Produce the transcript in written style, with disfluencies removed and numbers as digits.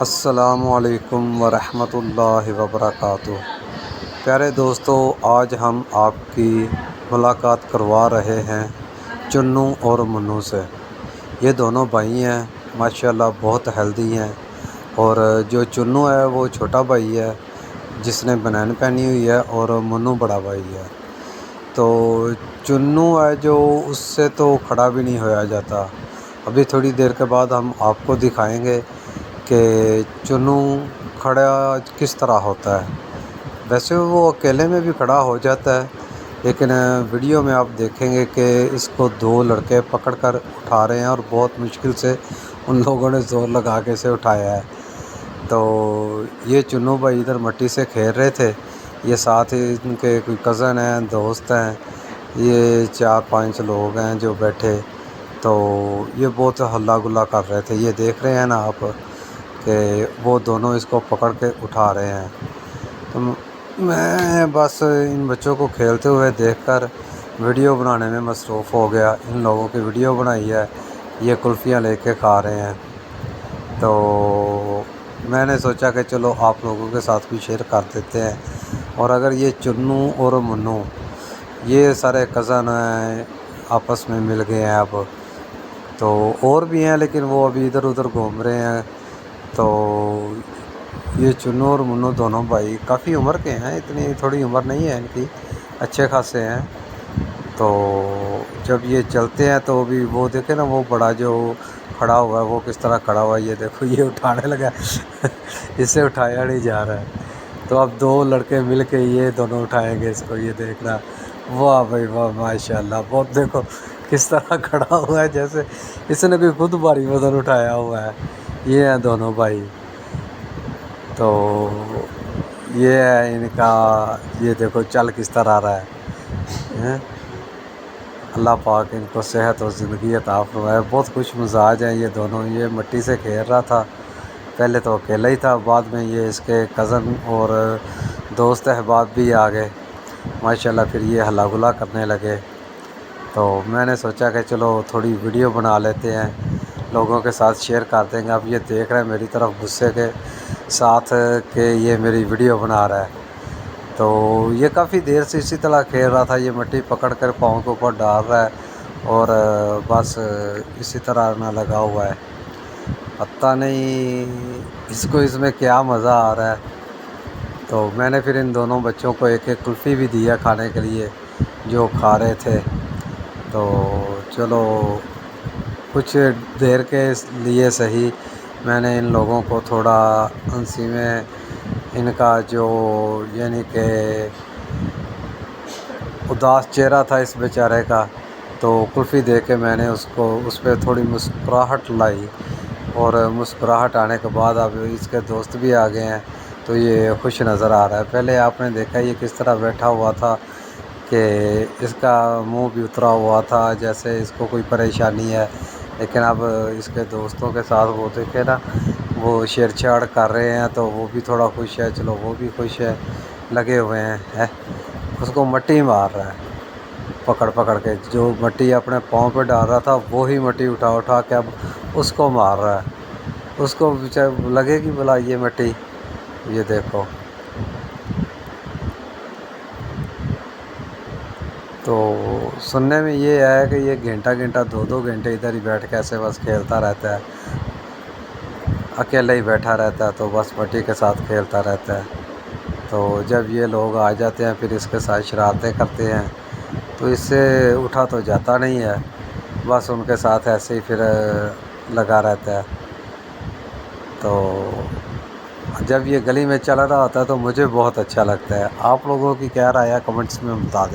السلام علیکم ورحمۃ اللہ وبرکاتہ۔ پیارے دوستو، آج ہم آپ کی ملاقات کروا رہے ہیں چنو اور منو سے۔ یہ دونوں بھائی ہیں، ماشاءاللہ بہت ہیلدی ہیں، اور جو چنو ہے وہ چھوٹا بھائی ہے جس نے بنین پہنی ہوئی ہے، اور منو بڑا بھائی ہے۔ تو چنو ہے جو اس سے تو کھڑا بھی نہیں ہویا جاتا۔ ابھی تھوڑی دیر کے بعد ہم آپ کو دکھائیں گے کہ چنو کھڑا کس طرح ہوتا ہے۔ ویسے وہ اکیلے میں بھی کھڑا ہو جاتا ہے، لیکن ویڈیو میں آپ دیکھیں گے کہ اس کو دو لڑکے پکڑ کر اٹھا رہے ہیں، اور بہت مشکل سے ان لوگوں نے زور لگا کے اسے اٹھایا ہے۔ تو یہ چنو بھائی ادھر مٹی سے کھیل رہے تھے، یہ ساتھ ہی ان کے کوئی کزن ہیں، دوست ہیں، یہ 4-5 لوگ ہیں جو بیٹھے۔ تو یہ بہت ہلا گلا کر رہے تھے، یہ دیکھ رہے ہیں نا آپ کہ وہ دونوں اس کو پکڑ کے اٹھا رہے ہیں۔ تو میں بس ان بچوں کو کھیلتے ہوئے دیکھ کر ویڈیو بنانے میں مصروف ہو گیا۔ ان لوگوں کی ویڈیو بنائی ہے، یہ کلفیاں لے کے کھا رہے ہیں۔ تو میں نے سوچا کہ چلو آپ لوگوں کے ساتھ بھی شیئر کر دیتے ہیں۔ اور اگر یہ چنو اور منو یہ سارے کزن ہیں، آپس میں مل گئے ہیں اب، تو اور بھی ہیں لیکن وہ ابھی ادھر ادھر گھوم رہے ہیں۔ تو یہ چنو اور منو دونوں بھائی کافی عمر کے ہیں، اتنی تھوڑی عمر نہیں ہے ان کی، اچھے خاصے ہیں۔ تو جب یہ چلتے ہیں تو بھی وہ دیکھیں نا، وہ بڑا جو کھڑا ہوا ہے وہ کس طرح کھڑا ہوا ہے، یہ دیکھو یہ اٹھانے لگا اس سے اٹھایا نہیں جا رہا ہے۔ تو اب دو لڑکے مل کے یہ دونوں اٹھائیں گے اس کو، یہ دیکھنا۔ واہ بھائی واہ، ماشاءاللہ، بہت دیکھو کس طرح کھڑا ہوا ہے جیسے اس نے کوئی خود بھاری وزن اٹھایا ہوا ہے۔ یہ ہیں دونوں بھائی۔ تو یہ ہے ان کا، یہ دیکھو چل کس طرح رہا ہے۔ اللہ پاک ان کو صحت اور زندگی عطا فرمائے۔ بہت خوش مزاج ہیں یہ دونوں۔ یہ مٹی سے کھیل رہا تھا، پہلے تو اکیلا ہی تھا، بعد میں یہ اس کے کزن اور دوست احباب بھی آ گئے ماشاءاللہ، پھر یہ ہلا گلا کرنے لگے۔ تو میں نے سوچا کہ چلو تھوڑی ویڈیو بنا لیتے ہیں، لوگوں کے ساتھ شیئر کر دیں گے۔ اب یہ دیکھ رہے ہیں میری طرف غصے کے ساتھ کہ یہ میری ویڈیو بنا رہا ہے۔ تو یہ کافی دیر سے اسی طرح کھیل رہا تھا، یہ مٹی پکڑ کر پاؤں کے اوپر ڈال رہا ہے، اور بس اسی طرح نہ لگا ہوا ہے۔ پتہ نہیں اس کو اس میں کیا مزہ آ رہا ہے۔ تو میں نے پھر ان دونوں بچوں کو ایک ایک کلفی بھی دی ہے کھانے کے لیے، جو کھا رہے تھے۔ تو چلو کچھ دیر کے لیے صحیح، میں نے ان لوگوں کو تھوڑا ہنسی میں ان کا جو یعنی کہ اداس چہرہ تھا اس بیچارے کا، تو کلفی دے کے میں نے اس کو اس پہ تھوڑی مسکراہٹ لائی، اور مسکراہٹ آنے کے بعد اب اس کے دوست بھی آ گئے ہیں، تو یہ خوش نظر آ رہا ہے۔ پہلے آپ نے دیکھا یہ کس طرح بیٹھا ہوا تھا کہ اس کا منہ بھی اترا ہوا تھا جیسے اس کو کوئی پریشانی ہے، لیکن اب اس کے دوستوں کے ساتھ وہ دیکھے نا، وہ چھیڑ چھاڑ کر رہے ہیں، تو وہ بھی تھوڑا خوش ہے، چلو وہ بھی خوش ہے، لگے ہوئے ہیں۔ اس کو مٹی مار رہا ہے پکڑ پکڑ کے، جو مٹی اپنے پاؤں پہ ڈال رہا تھا وہی مٹی اٹھا اٹھا کے اب اس کو مار رہا ہے۔ اس کو لگے گی بلا یہ مٹی، یہ دیکھو۔ تو سننے میں یہ ہے کہ یہ گھنٹہ گھنٹہ 2-2 گھنٹے ادھر ہی بیٹھ کے ایسے بس کھیلتا رہتا ہے، اکیلے ہی بیٹھا رہتا ہے، تو بس مٹی کے ساتھ کھیلتا رہتا ہے۔ تو جب یہ لوگ آ جاتے ہیں پھر اس کے ساتھ شرارتیں کرتے ہیں، تو اس سے اٹھا تو جاتا نہیں ہے، بس ان کے ساتھ ایسے ہی پھر لگا رہتا ہے۔ تو جب یہ گلی میں چل رہا ہوتا ہے تو مجھے بہت اچھا لگتا ہے۔ آپ لوگوں کی کیا رائے ہے کمنٹس میں بتا دیں۔